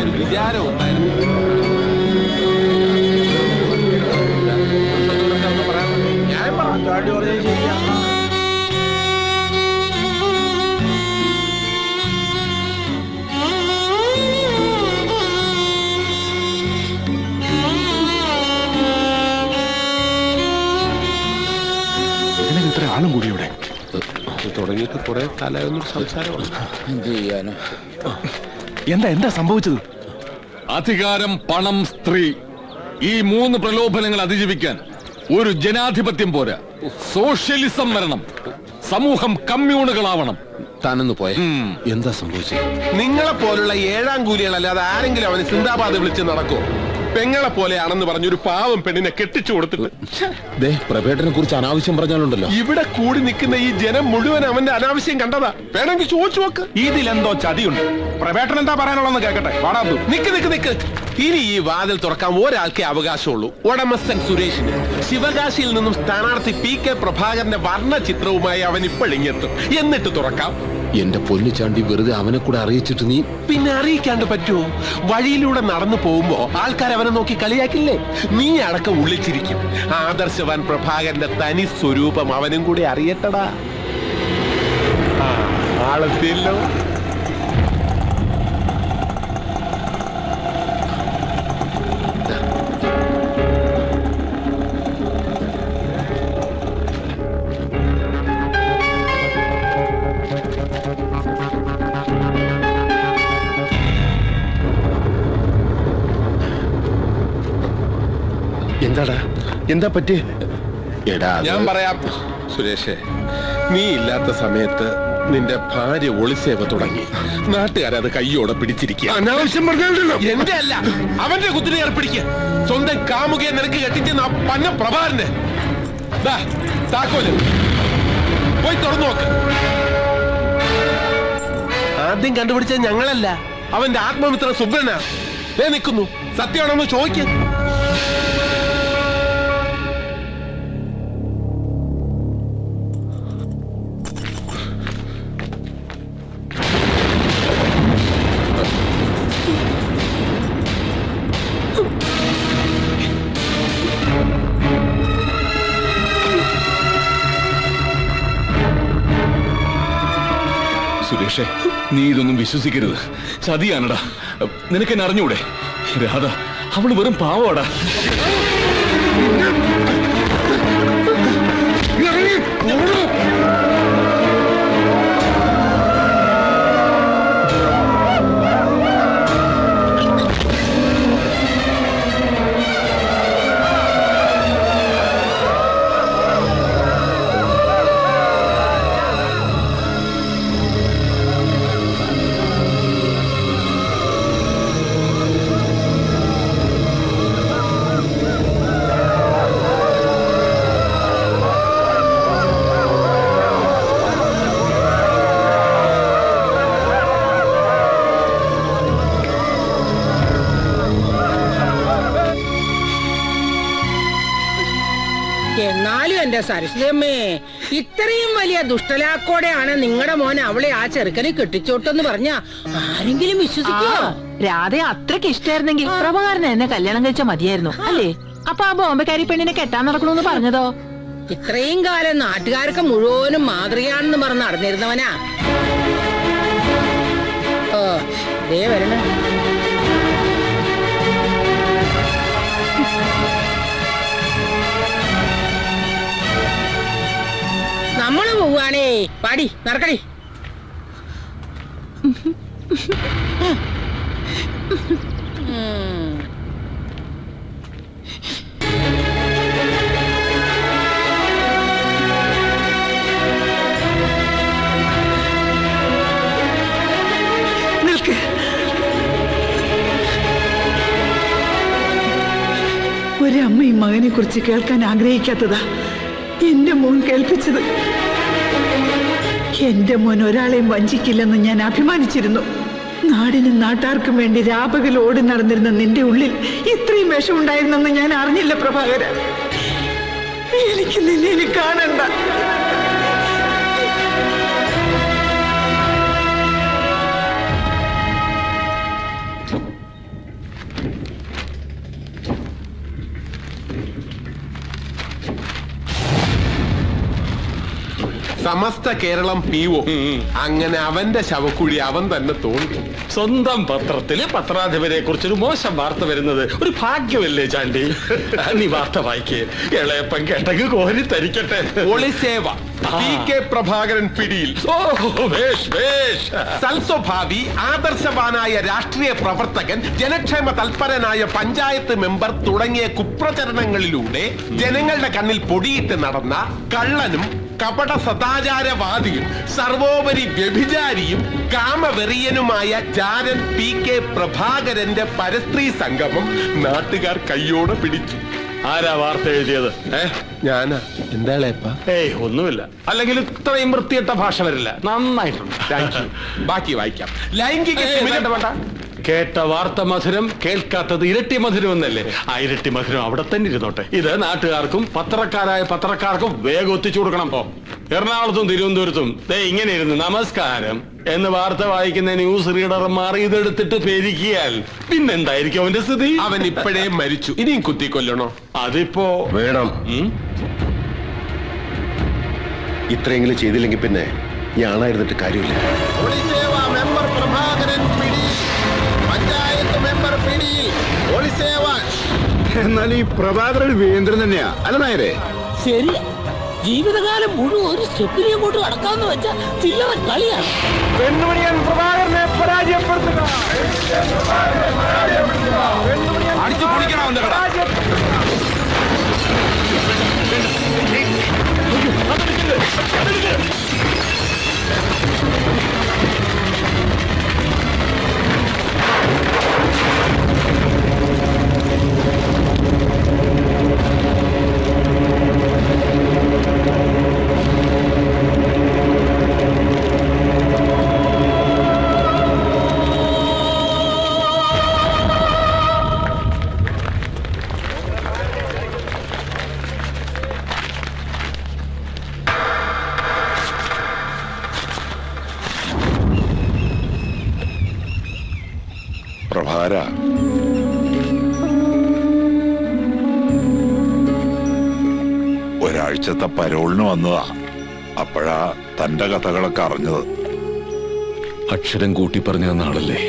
ഒരു വിചാരം ഉണ്ടായിരുന്നു. ഞാൻ പറഞ്ഞു ശരിയാ. ഇത്ര ആളും കൂടി ഇവിടെ തുടങ്ങിയിട്ട് കുറെ കാലമായൊന്നും സംസാരമാണ്. എന്ത് ചെയ്യാനോ? എന്താ സംഭവിച്ചത്? അധികാരം, പണം, സ്ത്രീ, ഈ 3 പ്രലോഭനങ്ങൾ അതിജീവിക്കാൻ ഒരു ജനാധിപത്യം പോരാ, സോഷ്യലിസം വരണം. സമൂഹം കമ്മ്യൂണുകളാവണം. താനൊന്ന് പോയ എന്താ സംഭവിച്ചത്? നിങ്ങളെ പോലുള്ള 7ാം കൂലികളല്ലാതെ ആരെങ്കിലും അവന് സിന്ദാബാദ് വിളിച്ച് നടക്കുമോ? പെങ്ങളെ പോലെയാണെന്ന് പറഞ്ഞൊരു പാവം പെണ്ണിനെ കെട്ടിച്ചു കൊടുത്തിട്ട് പ്രഭേട്ടനെ കുറിച്ച് അനാവശ്യം പറഞ്ഞാലുണ്ടല്ലോ, ഇവിടെ കൂടി നിൽക്കുന്ന ഈ ജനം മുഴുവൻ അവന്റെ അനാവശ്യം കണ്ടതാ. വേണമെങ്കിൽ ചോദിച്ചു നോക്ക്. ഇതിലെന്തോ ചതിയുണ്ട്. പ്രഭേട്ടൻ എന്താ പറയാനുള്ളതെന്ന് കേക്കട്ടെ. വാടാ. നിക്ക്. ഇനി ഈ വാതിൽ തുറക്കാൻ ഒരാൾക്കേ അവകാശമുള്ളൂ, ഉടമസ്ഥൻ സുരേഷിന്. ശിവകാശിയിൽ നിന്നും സ്ഥാനാർത്ഥി PK പ്രഭാകരന്റെ വർണ്ണ ചിത്രവുമായി അവൻ ഇപ്പോഴിങ്ങെത്തും. എന്നിട്ട് തുറക്കാം. എന്റെ പൊന്നു ചാണ്ടി, വെറുതെ അവനെ കൂടെ അറിയിച്ചിട്ട് നീ പിന്നെ അറിയിക്കാണ്ട് പറ്റുമോ? വഴിയിലൂടെ നടന്നു പോകുമ്പോ ആൾക്കാർ അവനെ നോക്കി കളിയാക്കില്ലേ? നീ അടക്കം ഉള്ളിച്ചിരിക്കും. ആദർശവാൻ പ്രഭാകരന്റെ തനി സ്വരൂപം അവനും കൂടി അറിയട്ടടാ. ആളെത്തിയല്ലോ. എന്താ പറ്റി? എടാ, ഞാൻ പറയാം സുരേഷേ. നീ ഇല്ലാത്ത സമയത്ത് നിന്റെ ഭാര്യ ഒളിസേവ തുടങ്ങി. നാട്ടുകാരത് കയ്യോടെ പിടിച്ചിരിക്കുക. അനാവശ്യം പറഞ്ഞല്ലോ. എന്റെ അല്ല, അവന്റെ കുത്തിനെ ഏർപ്പിടിക്കുക. സ്വന്തം കാമുകയെ നിനക്ക് കെട്ടിച്ചെന്ന പന്ന പ്രഭാകരന്റെ താക്കോല് പോയി തുറന്നു നോക്ക്. ആദ്യം കണ്ടുപിടിച്ചത് ഞങ്ങളല്ല, അവന്റെ ആത്മമിത്ര സുബ്രനാ. നിൽക്കുന്നു. സത്യമാണെന്ന് ചോദിക്ക. സുരേഷേ, നീ ഇതൊന്നും വിശ്വസിക്കരുത്. ചതിയാണടാ. നിനക്കെന്നെ അറിഞ്ഞൂടെ? രാധ അവള് വെറും പാവടാ. എന്നാലും എന്റെ സരസ്വതിയമ്മേ, ഇത്രയും വലിയ ദുഷ്ടലാക്കോടെയാണ് നിങ്ങളുടെ മോൻ അവളെ ആ ചെറുക്കനെ കെട്ടിച്ചോട്ടെന്ന് പറഞ്ഞ ആരെങ്കിലും വിശ്വസിക്കുമോ? രാധയെ അത്രയ്ക്ക് ഇഷ്ടായിരുന്നെങ്കിൽ പ്രഭാകരൻ എന്നെ കല്യാണം കഴിച്ചാൽ മതിയായിരുന്നു അല്ലേ? അപ്പൊ ആ ബോംബെക്കാരി പെണ്ണിനെ കെട്ടാൻ നടക്കണമെന്ന് പറഞ്ഞതോ? ഇത്രയും കാലം നാട്ടുകാർക്ക് മുഴുവനും മാതൃകയാണെന്ന് പറഞ്ഞ് നടന്നിരുന്നവനാ. ഓ ദേ വരണ. നമ്മള് പോവാണേ. പാടി നടക്കടി. നിൽക്ക്. ഒരമ്മയും മകനെ കുറിച്ച് കേൾക്കാൻ ആഗ്രഹിക്കാത്തതാ എന്റെ മോൻ കേൾപ്പിച്ചത്. എന്റെ മോൻ ഒരാളെയും വഞ്ചിക്കില്ലെന്ന് ഞാൻ അഭിമാനിച്ചിരുന്നു. നാടിനും നാട്ടാർക്കും വേണ്ടി രാപകൽ ഓടി നടന്നിരുന്ന നിന്റെ ഉള്ളിൽ ഇത്രയും വിഷമുണ്ടായിരുന്നെന്ന് ഞാൻ അറിഞ്ഞില്ല പ്രഭാകര. എനിക്ക് നിന്നെ കാണണ്ട. സമസ്ത കേരളം പീവോ. അങ്ങനെ അവന്റെ ശവക്കുഴി അവൻ തന്നെ തോന്നി. സ്വന്തം പത്രത്തില് പത്രാധിപരെ കുറിച്ചൊരു മോശം വാർത്ത വരുന്നത് ഒരു ഭാഗ്യമല്ലേ ചാണ്ടി? നീ വാർത്ത വായിക്കേ, ഇളയപ്പൻ കേട്ടക്ക് കോരി തരിക്കട്ടെ. ഒളിസേവ PK പ്രഭാകരൻ പിടിയിൽ. സൽസ്വഭാവി ആദർശവാനായ രാഷ്ട്രീയ പ്രവർത്തകൻ, ജനക്ഷേമ തൽപരനായ പഞ്ചായത്ത് മെമ്പർ തുടങ്ങിയ കുപ്രചരണങ്ങളിലൂടെ ജനങ്ങളുടെ കണ്ണിൽ പൊടിയിട്ട് നടന്ന കള്ളനും കപട സദാചാരവാദിയും സർവോപരി വ്യഭിചാരിയും കാമവെറിയനുമായ ജാരൻ PK പ്രഭാകരന്റെ പരസ്ത്രീ സംഗമം നാട്ടുകാർ കയ്യോടെ പിടിച്ചു. ആരാ വാർത്ത എഴുതിയത്? ഞാനാ. എന്താ ഏയ് ഒന്നുമില്ല. അല്ലെങ്കിൽ ഇത്രയും വൃത്തിയിട്ട ഭാഷ വരില്ല. നന്നായിട്ടുണ്ട്. ബാക്കി വായിക്കാം. ലൈംഗിക കേട്ട വാർത്ത മധുരം, കേൾക്കാത്തത് ഇരട്ടി മധുരം എന്നല്ലേ? ആ ഇരട്ടി മധുരം അവിടെ തന്നെ ഇരുന്നോട്ടെ. ഇത് നാട്ടുകാർക്കും പത്രക്കാർക്കും വേഗം ഒത്തിച്ചു കൊടുക്കണം. എറണാകുളത്തും തിരുവനന്തപുരത്തും ഇങ്ങനെ ഇരുന്ന് നമസ്കാരം എന്ന് വാർത്ത വായിക്കുന്ന ന്യൂസ് റീഡർമാർ ഇതെടുത്തിട്ട് പെരുകിയാൽ പിന്നെന്തായിരിക്കും അവന്റെ സ്ഥിതി? അവൻ ഇപ്പോഴേ മരിച്ചു, ഇനിയും കുത്തിക്കൊല്ലണോ? അതിപ്പോ വേണം. ഇത്രയെങ്കിലും ചെയ്തില്ലെങ്കിൽ പിന്നെ ഞാനായിരുന്നിട്ട് കാര്യമില്ല. മെമ്പർ പ്രഭാകരൻ പിടി, പഞ്ചായത്ത് മെമ്പർ പിടി, എന്നാൽ ഈ പ്രഭാകരൻ വീരേന്ദ്രൻ തന്നെയാ അല്ല നായരെ? ശരി, ജീവിതകാലം മുഴുവൻ ഒരു സ്റ്റെപ്പിനെ അങ്ങോട്ട് അടക്കാന്ന് വെച്ചാൽ ചില്ലറ കളിയാണ്. പെൺമണിയൻ പ്രഭാകരനെ പരാജയപ്പെടുത്തുക. അടിച്ചു പൊളിക്കണം അവന്റെ കട. പ്രഭാര, ഒരാഴ്ചത്തെ പരോളിന് വന്നതാ. അപ്പോഴാ തന്റെ കഥകളൊക്കെ അറിഞ്ഞത്. അക്ഷരം കൂട്ടി പറഞ്ഞു തന്ന ആളല്ലേ.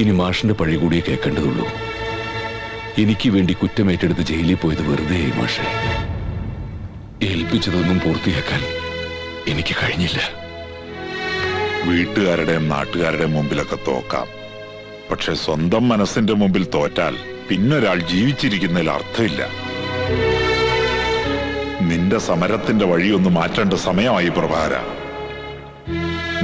ഇനി മാഷിന്റെ പഴി കൂടിയേ കേൾക്കേണ്ടതുള്ളൂ. എനിക്ക് വേണ്ടി കുറ്റമേറ്റെടുത്ത് ജയിലിൽ പോയത് വെറുതെ മാഷെ. ഏൽപ്പിച്ചതൊന്നും പൂർത്തിയാക്കാൻ എനിക്ക് കഴിഞ്ഞില്ല. വീട്ടുകാരുടെയും നാട്ടുകാരുടെയും മുമ്പിലൊക്കെ തോക്കാം. പക്ഷെ സ്വന്തം മനസ്സിന്റെ മുമ്പിൽ തോറ്റാൽ പിന്നൊരാൾ ജീവിച്ചിരിക്കുന്നതിൽ അർത്ഥമില്ല. നിന്റെ സമരത്തിന്റെ വഴിയൊന്ന് മാറ്റേണ്ട സമയമായി പ്രഭാര.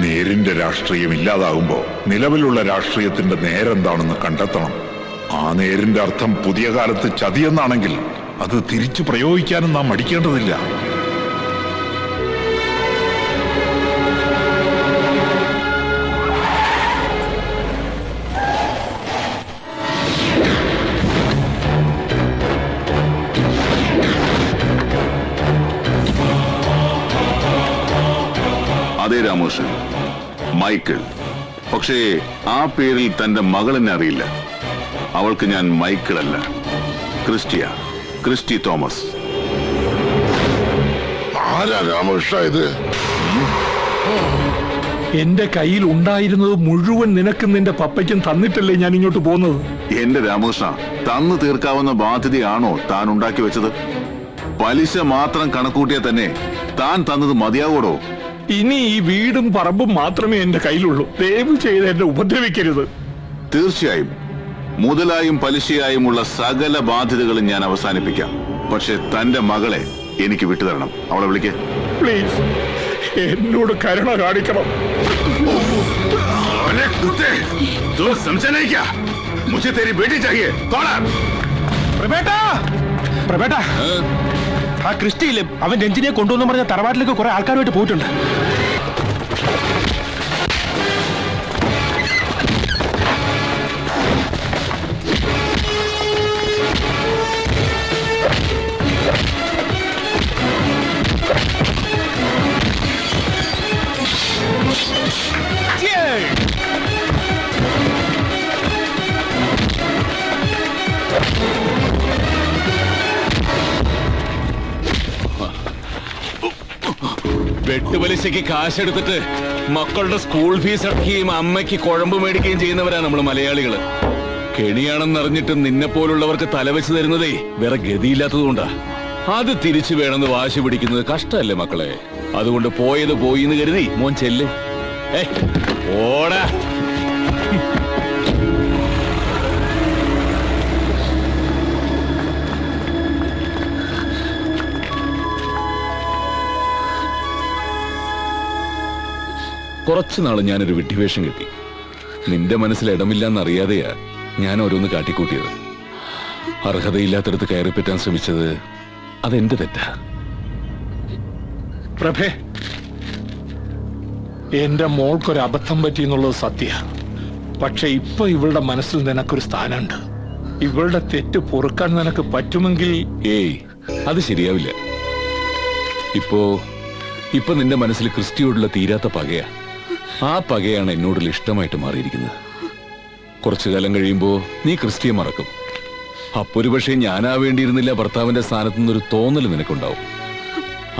നേരിന്റെ രാഷ്ട്രീയം ഇല്ലാതാകുമ്പോ നിലവിലുള്ള രാഷ്ട്രീയത്തിന്റെ നേരെന്താണെന്ന് കണ്ടെത്തണം. ആ നേരിന്റെ അർത്ഥം പുതിയ കാലത്ത് ചതിയെന്നാണെങ്കിൽ അത് തിരിച്ചു പ്രയോഗിക്കാനും നാം മടിക്കേണ്ടതില്ല. അതെ രാമകൃഷ്ണൻ, മൈക്കിൾ. പക്ഷേ ആ പേരിൽ തന്റെ മകളെന്നെ അറിയില്ല. അവൾക്ക് ഞാൻ മൈക്കിൾ അല്ല, ക്രിസ്റ്റി തോമസ്. ആരാ രാമകൃഷ്ണ ഇത്? എന്റെ കയ്യിൽ ഉണ്ടായിരുന്നത് മുഴുവൻ നിനക്കും നിന്റെ പപ്പയ്ക്കും തന്നിട്ടല്ലേ ഞാൻ ഇങ്ങോട്ട് പോകുന്നത്. എന്റെ രാമകൃഷ്ണ, തന്നു തീർക്കാവുന്ന ബാധ്യതയാണോ താൻ ഉണ്ടാക്കി വെച്ചത്? പലിശ മാത്രം കണക്കൂട്ടിയാൽ തന്നെ താൻ തന്നത് മതിയാവോടോ? ഇനി ഈ വീടും പറമ്പും മാത്രമേ എന്റെ കയ്യിലുള്ളൂ. ദയവ് ചെയ്ത് എന്നെ ഉപദ്രവിക്കരുത്. തീർച്ചയായും മുതലായും പലിശയായുമുള്ള സകല ബാധ്യതകളും ഞാൻ അവസാനിപ്പിക്കാം. പക്ഷെ തന്റെ മകളെ എനിക്ക് വിട്ടുതരണം. അവളെ വിളിക്കേ പ്ലീസ്. എന്നോട് കരുണ കാണിക്കണം. ആ ക്രിസ്റ്റിയിലും അവൻ രഞ്ജിനിയെ കൊണ്ടുവന്നു പറഞ്ഞ തറവാട്ടിലേക്ക് കുറെ ആൾക്കാരുമായിട്ട് പോയിട്ടുണ്ട്. പലിശയ്ക്ക് കാശെടുത്തിട്ട് മക്കളുടെ സ്കൂൾ ഫീസ് അടക്കുകയും അമ്മയ്ക്ക് കുഴമ്പ് മേടിക്കുകയും ചെയ്യുന്നവരാണ് നമ്മൾ മലയാളികള്. കെണിയാണെന്നറിഞ്ഞിട്ട് നിന്നെ പോലുള്ളവർക്ക് തലവെച്ച് തരുന്നതേ വേറെ ഗതിയില്ലാത്തതുകൊണ്ടാ. അത് തിരിച്ചു വേണമെന്ന് വാശി പിടിക്കുന്നത് കഷ്ടമല്ലേ മക്കളെ? അതുകൊണ്ട് പോയത് പോയി എന്ന് കരുതി മോൻ ചെല്ല്. ഓടാ. കുറച്ചുനാള് ഞാനൊരു വിഡ്ഢിവേഷം കിട്ടി. നിന്റെ മനസ്സിൽ ഇടമില്ലെന്നറിയാതെയാ ഞാൻ ഓരോന്ന് കാട്ടിക്കൂട്ടിയത്. അർഹതയില്ലാത്തടത്ത് കയറിപ്പറ്റാൻ ശ്രമിച്ചത് അതെന്റെ തെറ്റാ. പ്രഭേ, എന്റെ മോൾക്കൊരു അബദ്ധം പറ്റി എന്നുള്ളത് സത്യ. പക്ഷെ ഇപ്പൊ ഇവളുടെ മനസ്സിൽ നിനക്കൊരു സ്ഥാനമുണ്ട്. ഇവളുടെ തെറ്റ് പൊറുക്കാൻ നിനക്ക് പറ്റുമെങ്കിൽ. ഏയ്, അത് ശരിയാവില്ല. ഇപ്പൊ നിന്റെ മനസ്സിൽ ക്രിസ്റ്റിയോടുള്ള തീരാത്ത പകയാ. ആ പകയാണ് എന്നോടുള്ള ഇഷ്ടമായിട്ട് മാറിയിരിക്കുന്നത്. കുറച്ചു കാലം കഴിയുമ്പോ നീ ക്രിസ്റ്റിയെ മറക്കും. അപ്പൊരു പക്ഷേ ഞാനാവേണ്ടിയിരുന്നില്ല ഭർത്താവിന്റെ സ്ഥാനത്ത് നിന്നൊരു തോന്നൽ നിനക്കുണ്ടാവും.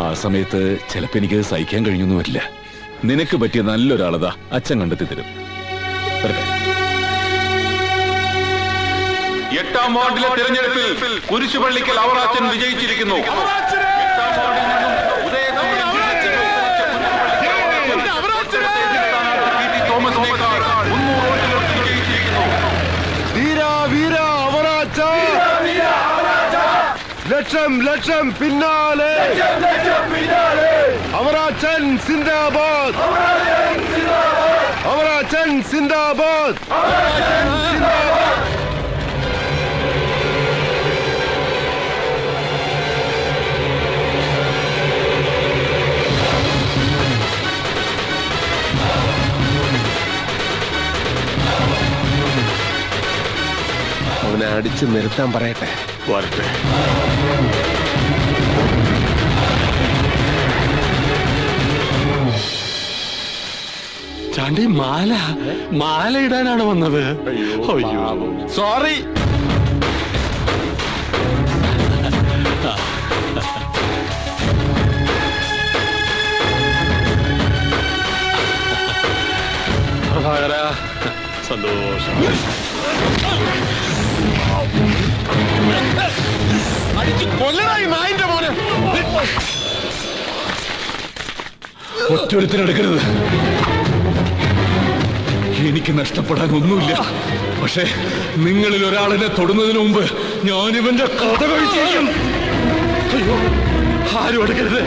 ആ സമയത്ത് ചിലപ്പോ എനിക്കത് സഹിക്കാൻ കഴിഞ്ഞൊന്നും വരില്ല. നിനക്ക് പറ്റിയ നല്ലൊരാളതാ അച്ഛൻ കണ്ടെത്തി തരും. എട്ടാം വാർഡിലെ തെരഞ്ഞെടുപ്പിൽ കുരിശുപള്ളിക്കൽ അവറാച്ചൻ വിജയിച്ചിരിക്കുന്നു. ലക്ഷം ലക്ഷം പിന്നാലെ അവറാച്ചൻ സിന്ദാബാദ്, അവറാച്ചൻ സിന്ദാബാദ്. അവനെ അടിച്ചു നിർത്താൻ പറയട്ടെ. വരട്ടെ. ചാണ്ടി മാല ഇടാനാണ് വന്നത്. അയ്യോ സോറി. സന്തോഷം. അടിച്ചു കൊല്ലടായി നായിന്റെ മോനെ. ഒറ്റൊരുത്തിനെടുക്കരുത്. എനിക്ക് നഷ്ടപ്പെടാൻ ഒന്നുമില്ല. പക്ഷേ നിങ്ങളിൽ ഒരാളിനെ തൊടുന്നതിന് മുമ്പ് ഞാനിവന്റെ കഥ കഴിച്ചിരിക്കും. അയ്യോ, ആരും എടുക്കരുത്.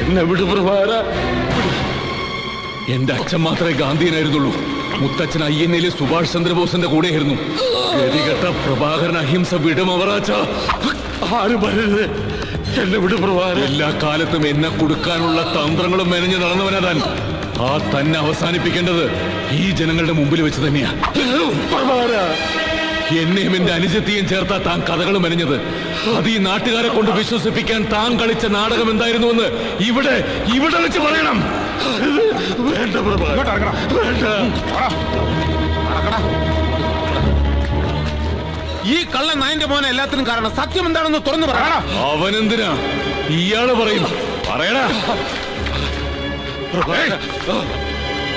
എന്നെ വിടു പ്രഭാര. എന്റെ അച്ഛൻ മാത്രമേ ഗാന്ധിയനായിരുന്നുള്ളൂ. മുത്തച്ഛൻ INA സുഭാഷ് ചന്ദ്രബോസിന്റെ കൂടെയായിരുന്നു. ഗതികെട്ട പ്രഭാകരൻ അഹിംസ വിടും അവറാച്ച. ആരും വരരുത്. എന്നെ വിടു പ്രഭാര. എല്ലാ കാലത്തും എന്നെ കൊടുക്കാനുള്ള തന്ത്രങ്ങളും മെനഞ്ഞു നടന്നവനാ താൻ. ആ തന്നെ അവസാനിപ്പിക്കേണ്ടത് ഈ ജനങ്ങളുടെ മുമ്പിൽ വെച്ച് തന്നെയാ. എന്നെയും എന്റെ അനുജത്തെയും ചേർത്താ താൻ കഥകൾ മെനഞ്ഞത്. അത് ഈ നാട്ടുകാരെ കൊണ്ട് വിശ്വസിപ്പിക്കാൻ താൻ കളിച്ച നാടകം എന്തായിരുന്നുവെന്ന് ഇവിടെ വെച്ച് പറയണം. വേണ്ട വേണ്ട. ഈ കള്ള നായന്റെ മോനെ എല്ലാത്തിനും കാരണം സത്യം എന്താണെന്ന് തുറന്നു പറയണം. അവനെന്തിനാ ഇയാള് പറയും? പറയടാ.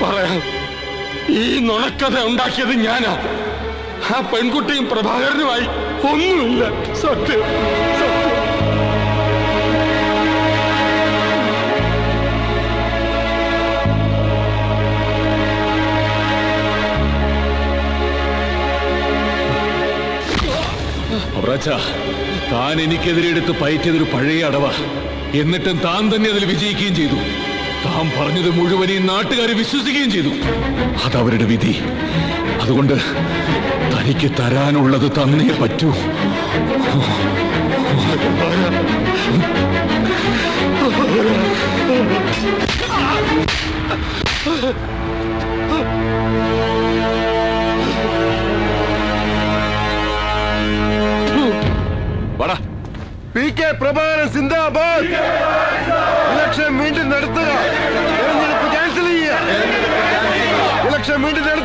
പറയാം. ഈ നുണക്കഥ ഉണ്ടാക്കിയത് ഞാനാ. ആ പെൺകുട്ടിയും പ്രഭാകരനുമായി ഒന്നുമില്ല. സത്യം സത്യം. അവറാച്ച, താൻ എനിക്കെതിരെ എടുത്ത് പയറ്റിയതൊരു പഴയ അടവാ. എന്നിട്ടും താൻ തന്നെ അതിൽ വിജയിക്കുകയും ചെയ്തു. താൻ പറഞ്ഞത് മുഴുവൻ ഈ നാട്ടുകാരെ വിശ്വസിക്കുകയും ചെയ്തു. അതവരുടെ വിധി. അതുകൊണ്ട് തനിക്ക് തരാനുള്ളത് തന്നേ പറ്റൂ. PK പ്രഭാകരൻ സിന്ദാബാദ്.